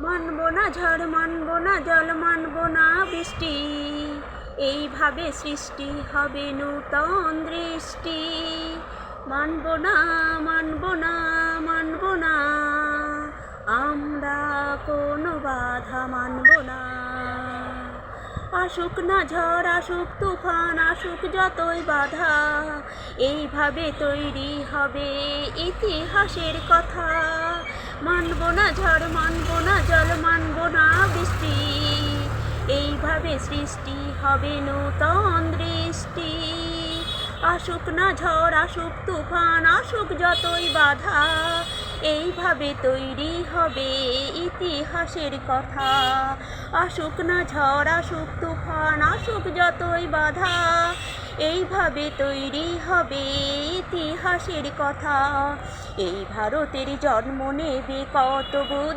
মানব না ঝড়, মানব না জল, মানব না বৃষ্টি, এইভাবে সৃষ্টি হবে নূতন দৃষ্টি। মানব না, মানব না, মানব না, আমরা কোনো বাধা মানব না। আসুক না ঝড়, আসুক তুফান, আসুক যতই বাধা, এইভাবে তৈরি হবে ইতিহাসের কথা। মানব না ঝড়, মানব না জল, মানব না বৃষ্টি, এইভাবে সৃষ্টি হবে নূতন দৃষ্টি। আসুক না ঝড়, আসুক তুফান, আসুক যতই বাধা, এইভাবে তৈরি হবে ইতিহাসের কথা। আসুক না ঝড়, আসুক তুফান, আসুক যতই বাধা, এইভাবে তৈরি হবে ইতিহাসের কথা। এই ভারতের জন্ম নেবে কত